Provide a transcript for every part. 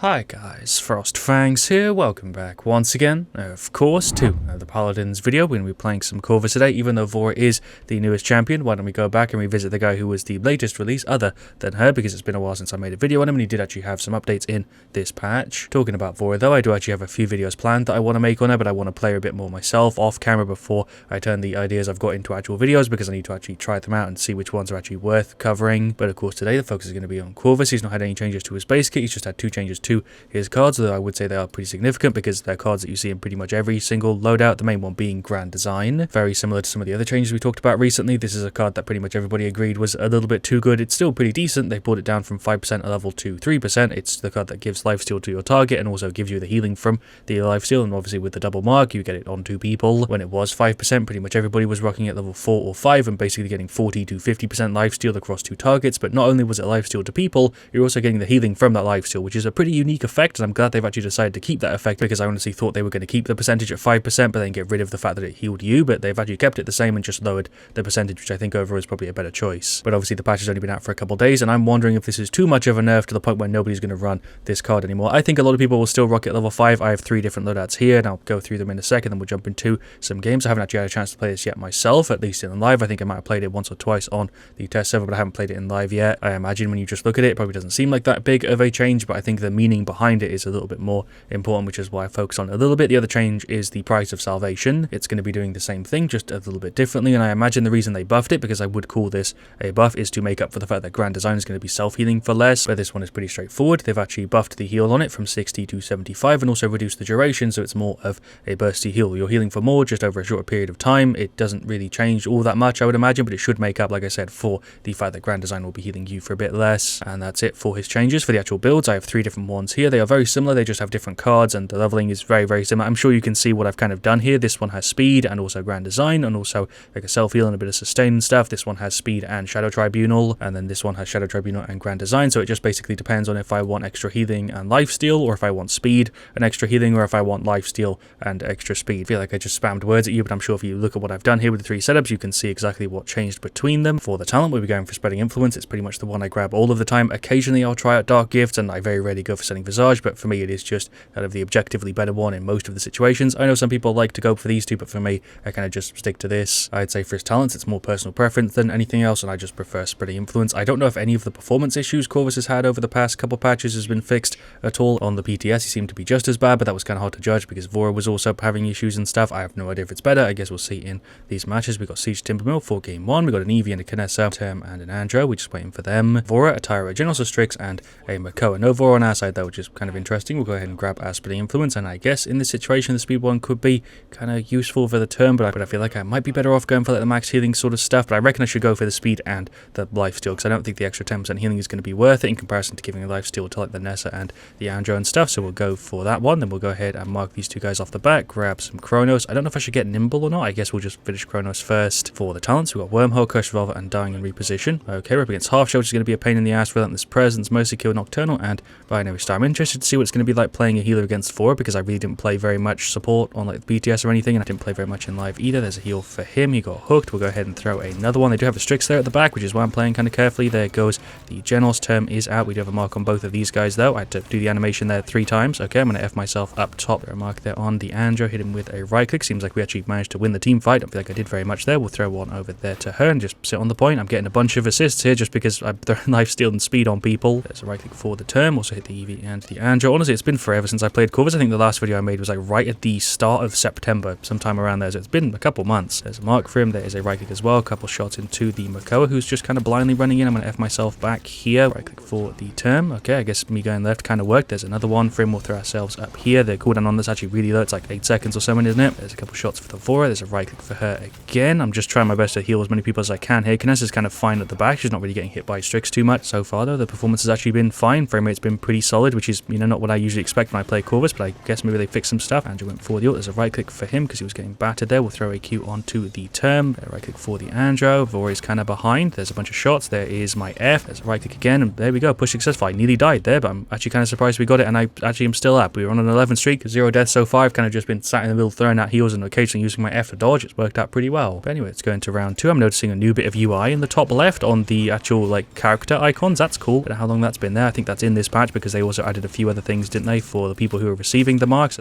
Hi guys, FrostFangs here, welcome back once again, of course, to the Paladins video. We're going to be playing some Corvus today. Even though Vora is the newest champion, why don't we go back and revisit the guy who was the latest release other than her, because it's been a while since I made a video on him, and he did actually have some updates in this patch. Talking about Vora though, I do actually have a few videos planned that I want to make on her, but I want to play her a bit more myself, off camera, before I turn the ideas I've got into actual videos, because I need to actually try them out and see which ones are actually worth covering. But of course today the focus is going to be on Corvus. He's not had any changes to his base kit, he's just had 2 changes to his cards, though I would say they are pretty significant because they're cards that you see in pretty much every single loadout, the main one being Grand Design. Very similar to some of the other changes we talked about recently. This is a card that pretty much everybody agreed was a little bit too good. It's still pretty decent. They brought it down from 5% a level to 3%. It's the card that gives lifesteal to your target and also gives you the healing from the lifesteal, and obviously with the double mark you get it on 2 people. When it was 5%, pretty much everybody was rocking at level 4 or 5 and basically getting 40 to 50% lifesteal across 2 targets, but not only was it lifesteal to people, you're also getting the healing from that lifesteal, which is a pretty unique effect, and I'm glad they've actually decided to keep that effect, because I honestly thought they were going to keep the percentage at 5% but then get rid of the fact that it healed you, but they've actually kept it the same and just lowered the percentage, which I think overall is probably a better choice. But obviously the patch has only been out for a couple of days, and I'm wondering if this is too much of a nerf to the point where nobody's going to run this card anymore. I think a lot of people will still rock it at level 5. I have 3 different loadouts here, and I'll go through them in a second, then we'll jump into some games. I haven't actually had a chance to play this yet myself, at least in live. I think I might have played it once or twice on the test server, but I haven't played it in live yet. I imagine when you just look at it, it probably doesn't seem like that big of a change, but I think the meaning behind it is a little bit more important, which is why I focus on it a little bit. The other change is the price of salvation. It's going to be doing the same thing, just a little bit differently, and I imagine the reason they buffed it, because I would call this a buff, is to make up for the fact that Grand Design is going to be self-healing for less, but this one is pretty straightforward. They've actually buffed the heal on it from 60 to 75 and also reduced the duration, so it's more of a bursty heal. You're healing for more just over a shorter period of time. It doesn't really change all that much, I would imagine, but it should make up, like I said, for the fact that Grand Design will be healing you for a bit less. And that's it for his changes. For the actual builds, I have 3 different ones here. They are very similar, they just have different cards, and the leveling is very similar. I'm sure you can see what I've kind of done here. This one has speed and also Grand Design and also like a self-heal and a bit of sustain and stuff. This one has speed and Shadow Tribunal, and then this one has Shadow Tribunal and Grand Design, so it just basically depends on if I want extra healing and lifesteal, or if I want speed and extra healing, or if I want lifesteal and extra speed. I feel like I just spammed words at you, but I'm sure if you look at what I've done here with the 3 setups, you can see exactly what changed between them. For the talent, we'll be going for Spreading Influence. It's pretty much the one I grab all of the time. Occasionally I'll try out Dark Gift, and I very rarely go for Setting Visage, but for me it is just kind of the objectively better one in most of the situations. I know some people like to go for these 2, but for me I kind of just stick to this. I'd say for his talents it's more personal preference than anything else, and I just prefer Spreading Influence. I don't know if any of the performance issues Corvus has had over the past couple patches has been fixed at all. On the PTS he seemed to be just as bad, but that was kind of hard to judge because Vora was also having issues and stuff. I have no idea if it's better. I guess we'll see in these matches. We got Siege Timbermill for game 1. We got an Eevee and a Kinessa, Term and an Andro. We're just waiting for them. Vora, a Tyra, a Genos, a Strix, and a Makoa. No Vora on our side though, which is kind of interesting. We'll go ahead and grab our Spreading Influence, and I guess in this situation the speed one could be kind of useful for the turn, but I feel like I might be better off going for like the max healing sort of stuff. But I reckon I should go for the speed and the lifesteal, because I don't think the extra 10% healing is going to be worth it in comparison to giving a lifesteal to like the Nessa and the Andro and stuff. So we'll go for that one. Then we'll go ahead and mark these 2 guys off the back, grab some Chronos. I don't know if I should get Nimble or not. I guess we'll just finish Chronos first. For the talents, we've got Wormhole, Curse Revolver, and Dying and Reposition. Okay, we're up against Half Shell, which is going to be a pain in the ass. Relentless Presence, Mercy Kill, Nocturnal, and Binary Star. I'm interested to see what it's going to be like playing a healer against 4, because I really didn't play very much support on like the BTS or anything, and I didn't play very much in live either. There's a heal for him. He got hooked. We'll go ahead and throw another one. They do have a Strix there at the back, which is why I'm playing kind of carefully. There goes the Genos. Term is out. We do have a mark on both of these guys though. I had to do the animation there 3 times. Okay, I'm going to F myself up top. There a mark there on the Andro. Hit him with a right click. Seems like we actually managed to win the team fight. I don't feel like I did very much there. We'll throw one over there to her and just sit on the point. I'm getting a bunch of assists here just because I'm throwing lifesteal and speed on people. There's a right click for the Term. Also hit the Eevee and the Andro. Honestly, it's been forever since I played Corvus. I think the last video I made was like right at the start of September, sometime around there, so it's been a couple months. There's a mark for him. There is a right click as well. A couple shots into the Makoa, who's just kind of blindly running in. I'm going to F myself back here. Right click for the Term. Okay, I guess me going left kind of worked. There's another one for him. We'll throw ourselves up here. The cooldown on this actually really low. It's like 8 seconds or so, isn't it? There's a couple shots for the Vora. There's a right click for her again. I'm just trying my best to heal as many people as I can here. Kinessa's kind of fine at the back. She's not really getting hit by Strix too much so far though. The performance has actually been fine. Frame rate's been pretty solid, which is, you know, not what I usually expect when I play Corvus, but I guess maybe they fixed some stuff. Andrew went for the ult. There's a right click for him because he was getting battered there. We'll throw a Q onto the Term. Right click for the Andro. Vora is kind of behind. There's a bunch of shots. There is my F. There's a right click again, and there we go. Push successful. I nearly died there, but I'm actually kind of surprised we got it, and I actually am still up. We were on an 11 streak, 0 deaths so far. I've kind of just been sat in the middle throwing out heals and occasionally using my F to dodge. It's worked out pretty well. But anyway, let's go into round 2. I'm noticing a new bit of UI in the top left on the actual like character icons. That's cool. I don't know how long that's been there. I think that's in this patch because they also also added a few other things, didn't they, for the people who are receiving the marks.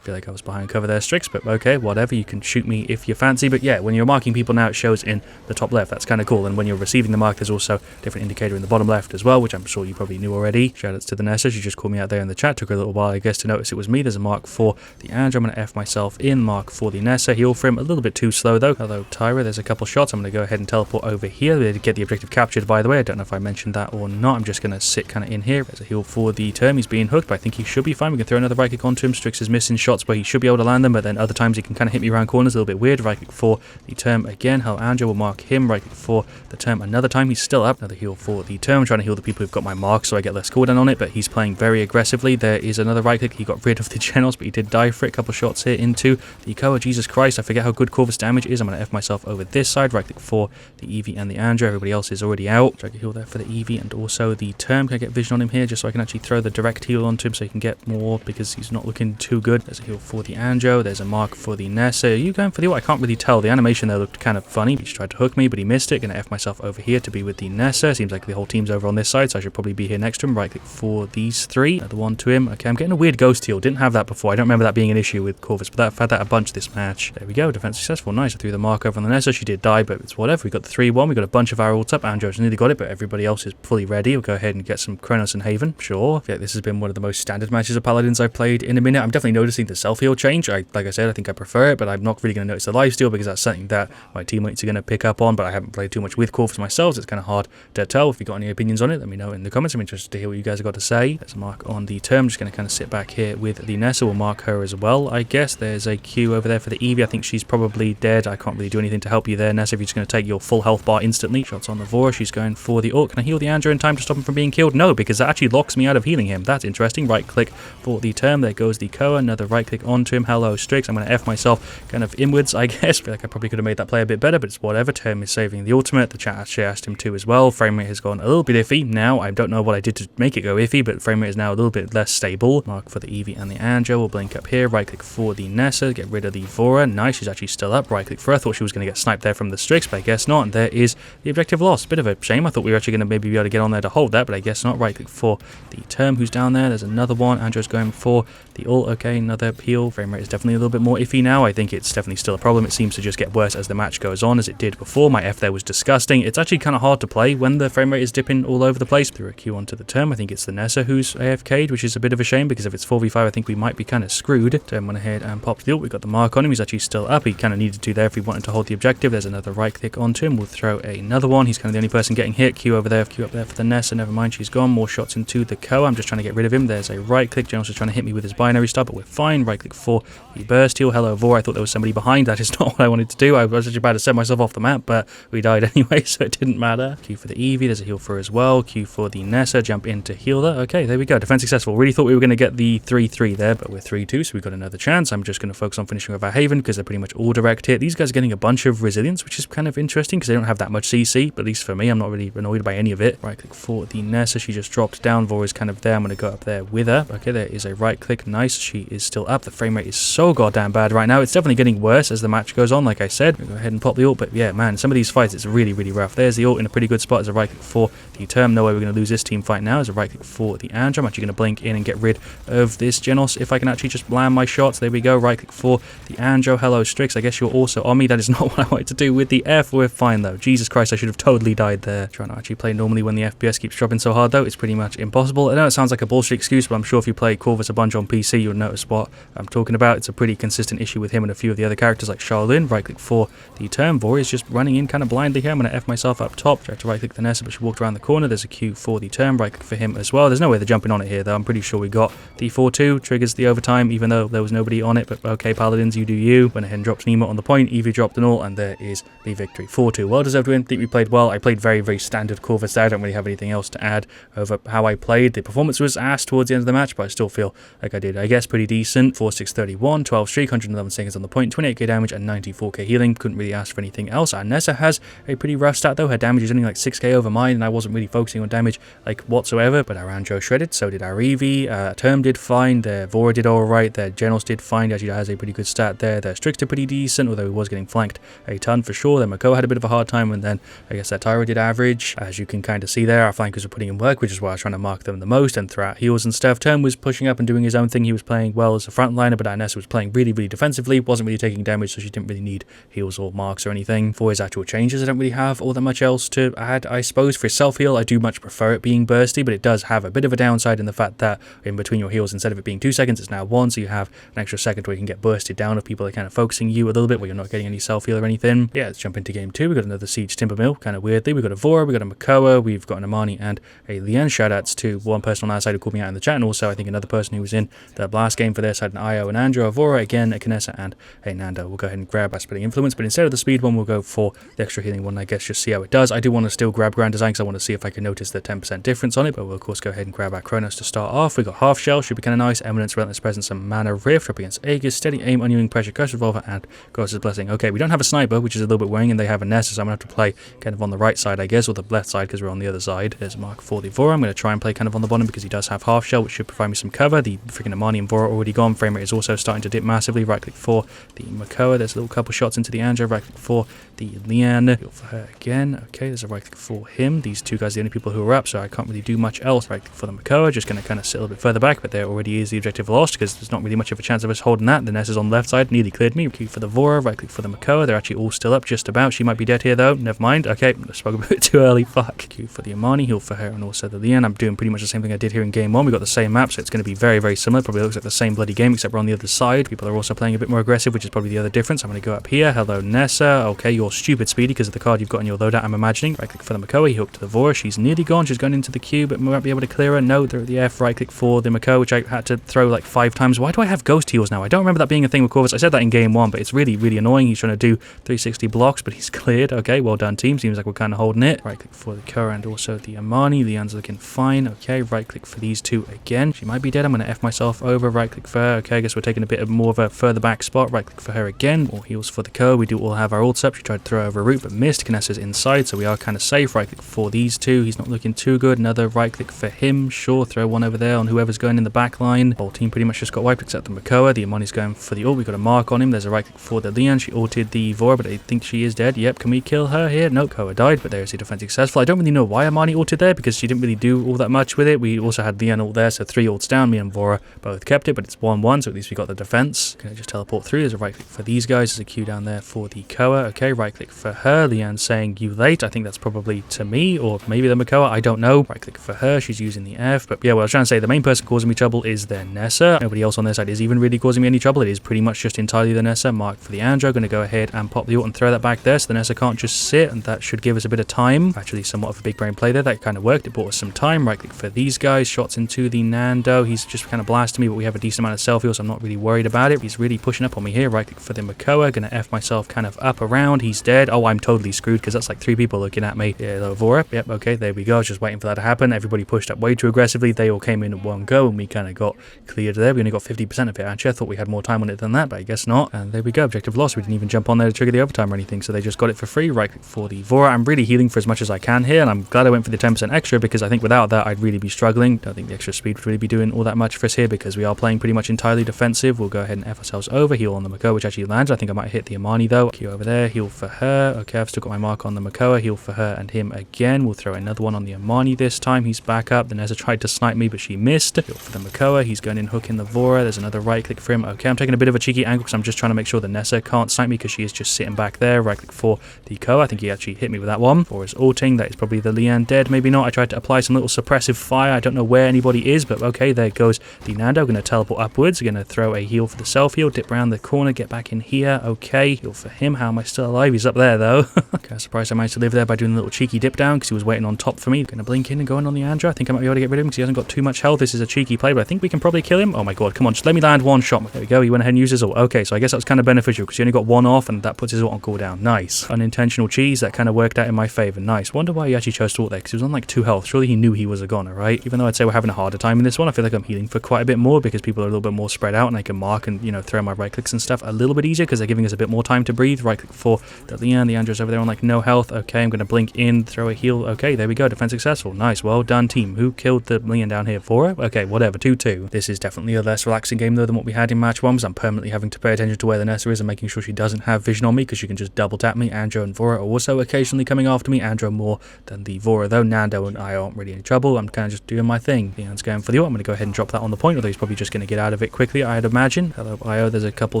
Feel like I was behind cover there, Strix, but okay, whatever, you can shoot me if you fancy. But yeah, when you're marking people now, it shows in the top left. That's kind of cool. And when you're receiving the mark, there's also a different indicator in the bottom left as well, which I'm sure you probably knew already. Shoutouts to the NERFS. She just called me out there in the chat. Took a little while, I guess, to notice it was me. There's a mark for the Andrew. I'm going to F myself in. Mark for the NERFS. Heal for him. A little bit too slow, though. Hello, Tyra. There's a couple shots. I'm going to go ahead and teleport over here. To get the objective captured, by the way. I don't know if I mentioned that or not. I'm just going to sit kind of in here. There's a heal for the term. He's being hooked, but I think he should be fine. We can throw another right click onto him. Strix is missing shots where he should be able to land them, but then other times he can kind of hit me around corners, a little bit weird. Right click for the term again. Hello, Andrew. Will mark him. Right click for the term another time. He's still up. Another heal for the term. I'm trying to heal the people who've got my mark so I get less cooldown on it, but he's playing very aggressively. There is another right click. He got rid of the generals, but he did die for it. A couple shots here into the Koa. Jesus Christ, I forget how good Corvus damage is. I'm going to F myself over this side. Right click for the Eevee and the Andrew. Everybody else is already out. Try to heal there for the Eevee and also the term. Can I get vision on him here just so I can actually throw the direct heal onto him so he can get more because he's not looking too good. There's a heal for the Andrew. There's a mark for the NERFS. Are you going for the ult? I can't really tell. The animation there looked kind of funny. He just tried to hook me, but he missed it. Gonna F myself over here to be with the NERFS. Seems like the whole team's over on this side, so I should probably be here next to him. Right click for these three. Another one to him. Okay, I'm getting a weird ghost heal. Didn't have that before. I don't remember that being an issue with Corvus, but I've had that a bunch this match. There we go. Defense successful. Nice. I threw the mark over on the NERFS. She did die, but it's whatever. We got the 3-1. We got a bunch of our ults up. Andrew's nearly got it, but everybody else is fully ready. We'll go ahead and get some Kronos and Haven. Sure. I feel like this has been one of the most standard matches of Paladins I've played in a minute. I'm definitely noticing the self-heal change. Like I said, I think I prefer it, but I'm not really going to notice the lifesteal because that's something that my teammates are going to pick up on, but I haven't played too much with Corvus myself, so it's kind of hard to tell. If you've got any opinions on it, let me know in the comments. I'm interested to hear what you guys have got to say. There's a mark on the term. Just going to kind of sit back here with the Nessa. We'll mark her as well, I guess. There's a Q over there for the Eevee. I think she's probably dead. I can't really do anything to help you there, Nessa, if you're just going to take your full health bar instantly. Shots on the Vora. She's going for the ult. Can I heal the Andrew in time to stop him from being killed? No, because that actually locks me out of healing him. That's interesting. Right click for the term. There goes the Koa. Another right click onto him. Hello, Strix. I'm going to F myself kind of inwards, I guess. I feel like I probably could have made that play a bit better, but it's whatever. Term is saving the ultimate. The chat actually asked him to as well. Frame rate has gone a little bit iffy now. I don't know what I did to make it go iffy, but frame rate is now a little bit less stable. Mark for the Eevee and the Andrew. We'll blink up here. Right click for the Nessa. Get rid of the Vora. Nice. She's actually still up. Right click for her. I thought she was going to get sniped there from the Strix, but I guess not. And there is the objective lost. Bit of a shame. I thought we were actually going to maybe be able to get on there to hold that, but I guess not. Right click for the term who's down there. There's another one. Andrew's going for the ult. Okay, another heal. Frame rate is definitely a little bit more iffy now. I think it's definitely still a problem. It seems to just get worse as the match goes on, as it did before. My F there was disgusting. It's actually kind of hard to play when the frame rate is dipping all over the place. Threw a Q onto the term. I think it's the Nessa who's AFK'd, which is a bit of a shame because if it's 4v5, I think we might be kind of screwed. Term went ahead and popped the ult. We got the mark on him. He's actually still up. He kind of needed to there if he wanted to hold the objective. There's another right click onto him. We'll throw another one. He's kind of the only person getting hit. Q over there. Q up there for the Nessa. Never mind. She's gone. More shots into the Koa. I'm just trying to get rid of him. There's a right click. General's just trying to hit me with his binary star, but we're fine. Right click for the burst heal. Hello, Vor. I thought there was somebody behind. That is not what I wanted to do. I was actually about to set myself off the map, but we died anyway, so it didn't matter. Q for the Eevee. There's a heal for her as well. Q for the Nessa. Jump in to heal her. Okay, there we go. Defense successful. Really thought we were going to get the 3-3 there, but we're 3-2, so we've got another chance. I'm just going to focus on finishing with our Haven because they're pretty much all direct hit. These guys are getting a bunch of resilience, which is kind of interesting because they don't have that much CC, but at least for me, I'm not really annoyed by any of it. Right click for the Nessa. She just dropped down. Vor is kind of there. I'm going to go up there with her. Okay, there is a right click. Nice. She is still up. The frame rate is so goddamn bad right now. It's definitely getting worse as the match goes on, like I said. We'll go ahead and pop the ult, but yeah, man, some of these fights, it's really, really rough. There's the ult in a pretty good spot. There's a right click for the term. No way we're going to lose this team fight now. There's a right click for the Andrew. I'm actually going to blink in and get rid of this Genos if I can actually just land my shots. There we go. Right click for the Andrew. Hello, Strix. I guess you're also on me. That is not what I wanted to do with the F. We're fine, though. Jesus Christ, I should have totally died there. Trying to actually play normally when the FPS keeps dropping so hard, though. It's pretty much impossible. I know it sounds like a bullshit excuse, but I'm sure if you play Corvus a bunch on PC, you'll notice what I'm talking about. It's a pretty consistent issue with him and a few of the other characters like Charlene. Right click for the term. Vor is just running in kind of blindly here. I'm going to F myself up top. Try to right click the Nessa, but she walked around the corner. There's a Q for the term. Right click for him as well. There's no way they're jumping on it here, though. I'm pretty sure we got the 4-2. Triggers the overtime, even though there was nobody on it. But okay, Paladins, you do you. Went ahead and dropped Nemo on the point. Eevee dropped an ult, and there is the victory. 4-2. Well deserved win. I think we played well. I played very, very standard Corvus there. I don't really have anything else to add over how I played. The performance was ass towards the end of the match, but I still feel like I did, I guess, pretty decent. decent. 4, 6, 31, 12 streak, 111 seconds on the point, 28k damage and 94k healing. Couldn't really ask for anything else. Our Nessa has a pretty rough stat though. Her damage is only like 6k over mine, and I wasn't really focusing on damage like whatsoever. But our Andro shredded, so did our Eevee. Term did fine. Their Vora did alright. Their Genos did fine. Actually has a pretty good stat there. Their Strixter pretty decent, although he was getting flanked a ton for sure. Their Mako had a bit of a hard time, and then I guess their Tyro did average. As you can kind of see there, our flankers were putting in work, which is why I was trying to mark them the most. And throughout heals and stuff, Term was pushing up and doing his own thing. He was playing well as a frontliner, but our Nessa was playing really defensively, wasn't really taking damage, so she didn't really need heals or marks or anything. For his actual changes, I don't really have all that much else to add, I suppose. For his self-heal, I do much prefer it being bursty, but it does have a bit of a downside in the fact that in between your heals, instead of it being 2 seconds, it's now 1, so you have an extra second where you can get bursted down if people are kind of focusing you a little bit, where you're not getting any self-heal or anything. Yeah, let's jump into game 2. We've got another Siege Timbermill, kind of weirdly. We've got a Vora, we've got a Makoa, we've got an Amani and a Lian. Shoutouts to one person on our side who called me out in the chat, and also I think another person who was in the last game for their side, an Io and Andrew. A Vora again, a Kinessa and a Nando. We'll go ahead and grab our Spreading Influence, but instead of the speed one, we'll go for the extra healing one, I guess, just see how it does. I do want to still grab Grand Design because I want to see if I can notice the 10% difference on it, but we'll of course go ahead and grab our Chronos to start off. We've got Half Shell, should be kind of nice. Eminence, Relentless Presence, and Mana Rift up against Aegis, Steady Aim, Unyielding Pressure, Curse Revolver, and Goddess's Blessing. Okay, we don't have a Sniper, which is a little bit worrying, and they have a Nessa, so I'm going to have to play kind of on the right side, I guess, or the left side because we're on the other side. There's a mark for the Vora. I'm going to try and play kind of on the bottom because he does have Half Shell, which should provide me some cover. The freaking Amani and Vora already gone. Frame rate is also starting to dip massively. Right click for the Makoa. There's a little couple shots into the Andro. Right click for the Lian. Heal for her again. Okay, there's a right click for him. These two guys are the only people who are up, so I can't really do much else. Right click for the Makoa. Just going to kind of sit a little bit further back, but there already is the objective lost because there's not really much of a chance of us holding that. The Ness is on the left side. Nearly cleared me. Q for the Vora. Right click for the Makoa. They're actually all still up just about. She might be dead here though. Never mind. Okay, I spoke a bit too early. Fuck. Q for the Amani. Heal for her and also the Lian. I'm doing pretty much the same thing I did here in game 1. We got the same map, so it's going to be very similar. Probably looks like the same bloody game, except we're on the other side. People are also playing a bit more aggressive, which is probably the other difference. I'm going to go up here. Hello, Nessa. Okay, you're stupid speedy because of the card you've got in your loadout, I'm imagining. Right click for the Makoa. He hooked to the Vora. She's nearly gone. She's gone into the queue, but we won't be able to clear her. No, they're at the F. Right click for the Makoa, which I had to throw like 5 times. Why do I have ghost heals now? I don't remember that being a thing with Corvus. I said that in game 1, but it's really annoying. He's trying to do 360 blocks, but he's cleared. Okay, well done, team. Seems like we're kind of holding it. Right click for the Kura and also the Amani. Lian's looking fine. Okay, right click for these two again. She might be dead. I'm going to F myself over. Right click for her. Okay, I guess we're taking a bit of more of a further back spot. Right click for her again. More heals for the Ko. We do all have our ults up. She tried to throw over a root, but missed. Kinessa's inside, so we are kind of safe. Right click for these two. He's not looking too good. Another right click for him. Sure, throw one over there on whoever's going in the back line. Whole team pretty much just got wiped except the Makoa. The Amani's going for the ult. We got a mark on him. There's a right click for the Lian. She ulted the Vora, but I think she is dead. Yep, can we kill her here? No, Koa died, but there's the defense successful. I don't really know why Amani ulted there because she didn't really do all that much with it. We also had Lian ult there, so 3 ults down. Me and Vora both kept it, but it's 1-1, so at least we got the defense. Can I just teleport through? There's a right click for these guys. There's a Q down there for the Koa. Okay, right click for her. Lian saying you late. I think that's probably to me or maybe the Makoa. I don't know. Right click for her. She's using the F. But yeah, what I was trying to say, the main person causing me trouble is their Nessa. Nobody else on their side is even really causing me any trouble. It is pretty much just entirely the Nessa. Mark for the Andro. Going to go ahead and pop the ult and throw that back there so the Nessa can't just sit, and that should give us a bit of time. Actually, somewhat of a big brain play there. That kind of worked. It bought us some time. Right click for these guys. Shots into the Nando. He's just kind of blasting me, but we have a decent amount of self-heal, so I'm not really worried about it. He's really pushing up on me here. Right click for the Makoa. Going to F myself kind of up around. He's dead. Oh, I'm totally screwed because that's like 3 people looking at me. Yeah, the Vora. Yep, okay, there we go. I was just waiting for that to happen. Everybody pushed up way too aggressively. They all came in at one go, and we kind of got cleared there. We only got 50% of it, actually. I thought we had more time on it than that, but I guess not. And there we go. Objective lost. We didn't even jump on there to trigger the overtime or anything, so they just got it for free. Right click for the Vora. I'm really healing for as much as I can here, and I'm glad I went for the 10% extra because I think without that, I'd really be struggling. Don't think the extra speed would really be doing all that much for us here because we are playing pretty much entirely defensive. We'll go ahead and F ourselves over. Heal on the Makoa, which actually lands. I think I might hit the Amani though. Q over there. Heal for her. Okay, I've still got my mark on the Makoa. Heal for her and him again. We'll throw another one on the Amani this time. He's back up. The Nessa tried to snipe me, but she missed. Heal for the Makoa. He's going in hooking the Vora. There's another right click for him. Okay, I'm taking a bit of a cheeky angle because I'm just trying to make sure the Nessa can't snipe me because she is just sitting back there. Right click for the Ko. I think he actually hit me with that one. For his ulting, that is probably the Lian dead. Maybe not. I tried to apply some little suppressive fire. I don't know where anybody is, but okay, there goes the Nando. Going to teleport upwards. Going to throw a heal for the self-heal. Dip around the corner. Get back in here. Okay, heal for him. How am I still alive? He's up there though. Okay, surprised I managed to live there by doing a little cheeky dip down because he was waiting on top for me. Going to blink in and go in on the Andro. I think I might be able to get rid of him because he hasn't got too much health. This is a cheeky play, but I think we can probably kill him. Oh my god, come on, just let me land one shot. There we go. He went ahead and used his ult. Okay, so I guess that was kind of beneficial because he only got one off and that puts his ult on cooldown. Nice. Unintentional cheese. That kind of worked out in my favor. Nice. Wonder why he actually chose to ult there because he was on like 2 health. Surely he knew he was a goner, right? Even though I'd say we're having a harder time in this one, I feel like I'm healing for quite a bit more because people are a little bit more spread out and I can mark and, you know, throw my right clicks and stuff a little bit easier because they're giving us a bit more time to breathe. Right click for the Leon. The Andrew's over there on like no health. Okay, I'm going to blink in, throw a heal. Okay, there we go. Defense successful. Nice. Well done, team. Who killed the Leon down here? Vora? Okay, whatever. 2-2. This is definitely a less relaxing game though than what we had in match 1 because I'm permanently having to pay attention to where the Nessa is and making sure she doesn't have vision on me because she can just double tap me. Andrew and Vora are also occasionally coming after me. Andrew more than the Vora though. Nando and I aren't really in trouble. I'm kind of just doing my thing. Leon's going for the ult. I'm going to go ahead and drop that on the point, although he's probably just going to get out of it quickly, I'd imagine. Hello, IO. There's a couple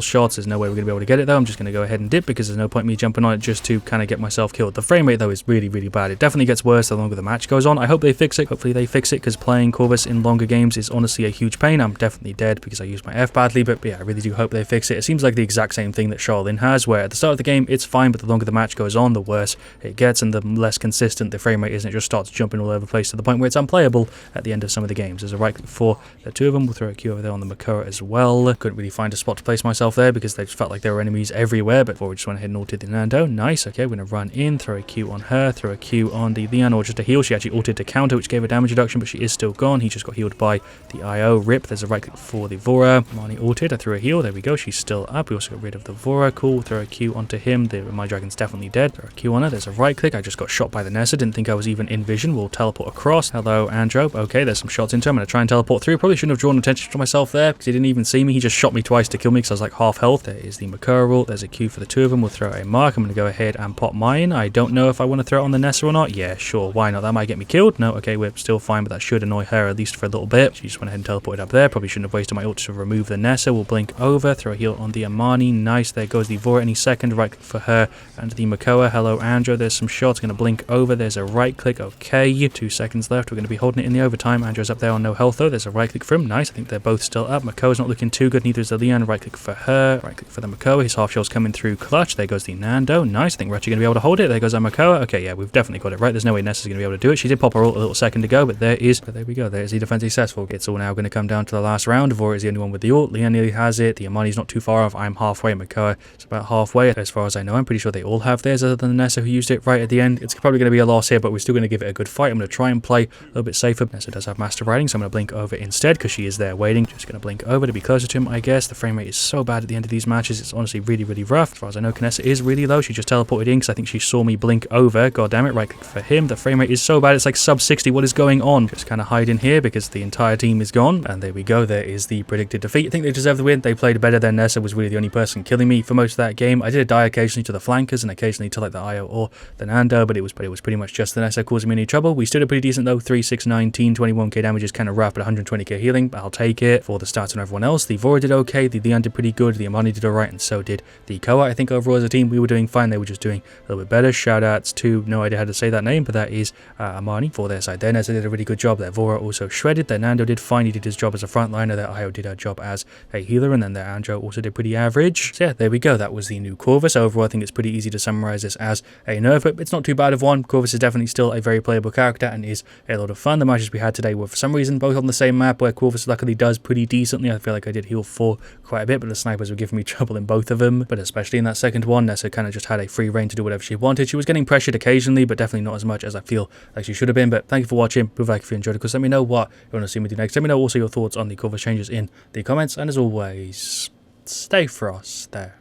shots. There's no way we're going to be able to get it though. I'm just going to go ahead and dip because there's no point me jumping on it just to kind of get myself killed. The frame rate though is really, really bad. It definitely gets worse the longer the match goes on. I hope they fix it. Hopefully they fix it because playing Corvus in longer games is honestly a huge pain. I'm definitely dead because I used my F badly, but yeah, I really do hope they fix it. It seems like the exact same thing that Charlene has, where at the start of the game it's fine, but the longer the match goes on, the worse it gets and the less consistent the frame rate is, and it just starts jumping all over the place to the point where it's unplayable at the end of some of the games. There's a right click for the two of them. We'll throw a Q over there on the Makura as well. Couldn't really find a spot to place myself there because they just felt like there were enemies everywhere, but before we just went ahead and ulted the Nando. Nice. Okay, we're going to run in, throw a Q on her, throw a Q on the Leon, or just a heal. She actually ulted to counter, which gave her damage reduction, but she is still gone. He just got healed by the IO. Rip. There's a right click for the Vora. Marnie ulted. I threw a heal. There we go. She's still up. We also got rid of the Vora. Cool. Throw a Q onto him. My dragon's definitely dead. Throw a Q on her. There's a right click. I just got shot by the Nessa. Didn't think I was even in vision. We'll teleport across. Hello, Andro. Okay, there's some shots into him. I'm going to try and teleport through. Probably shouldn't have drawn attention to myself there because he didn't even see me. He just shot me twice to kill me because I was like half health. There is the Makura ult. There's a Q for the two of them. We'll throw a mark. I'm going to go ahead and pop mine. I don't know if I want to throw it on the Nessa or not. Yeah, sure. Why not? That might get me killed. No, okay, we're still fine, but that should annoy her at least for a little bit. She just went ahead and teleported up there. Probably shouldn't have wasted my ult to remove the Nessa. We'll blink over, throw a heal on the Amani. Nice. There goes the Vora any second. Right click for her and the Makoa. Hello, Andrew. There's some shots. Going to blink over. There's a right click. Okay. 2 seconds left. We're going to be holding it in the overtime. Andrew's up there on no health though. There's a right click for him. Nice. I think they're both still up. Makoa's not looking too good. Neither is the Leon. Right click for her. Right click for the Makoa. His half shell's coming through clutch. There goes the Nando. Nice. I think we're actually going to be able to hold it. There goes our Makoa. Okay, yeah, we've definitely got it right. There's no way Nessa's going to be able to do it. She did pop her ult a little second ago, but there we go. There's the defense successful. It's all now going to come down to the last round. Vora is the only one with the ult. Leon nearly has it. The Amani's not too far off. I'm halfway. Makoa is about halfway as far as I know. I'm pretty sure they all have theirs other than Nessa who used it right at the end. It's probably going to be a loss here, but we're still going to give it a good fight. I'm going to try and play a little bit safer. Nessa does have master riding, so I'm going to blink over instead because she is there waiting. Just going to blink over to be closer to him, I guess. The frame rate is so bad at the end of these matches. It's honestly really, really rough. As far as I know, Kanessa is really low. She just teleported in because I think she saw me blink over. God damn it. Right click for him. The frame rate is so bad. It's like sub 60. What is going on? Just kind of hide in here because the entire team is gone. And there we go. There is the predicted defeat. I think they deserve the win. They played better than Nessa was really the only person killing me for most of that game. I did die occasionally to the flankers and occasionally to like the IO or the Nando, but it was pretty much just the Nessa causing me any trouble. We stood up pretty decent though. 3, 6, 19, 21k damage is kind of rough, but 120k healing. I'll take it for the stats and everyone else. The Vora did okay. The Leon did pretty good. The Amani did alright, and so did the Koa. I think overall as a team we were doing fine. They were just doing a little bit better. Shout outs to, no idea how to say that name, but that is Amani for their side. Their Nessa did a really good job. Their Vora also shredded. Their Nando did fine. He did his job as a frontliner. Their IO did her job as a healer, and then their Andro also did pretty average. So yeah, there we go. That was the new Corvus. Overall, I think it's pretty easy to summarize this as a nerf, but it's not too bad of one. Corvus is definitely still a very playable character and is a lot of fun. The matches we had today were for some reason both on the same map where Corvus luckily does pretty decently. I feel like I did heal 4 quite a bit, but the snipers were giving me trouble in both of them. But especially in that second one, Nessa kind of just had a free reign to do whatever she wanted. She was getting pressured occasionally, but definitely not as much as I feel like she should have been. But thank you for watching. Prove like if you enjoyed it, because let me know what you want to see me do next. Let me know also your thoughts on the Corvus changes in the comments, and as always, stay Frost there.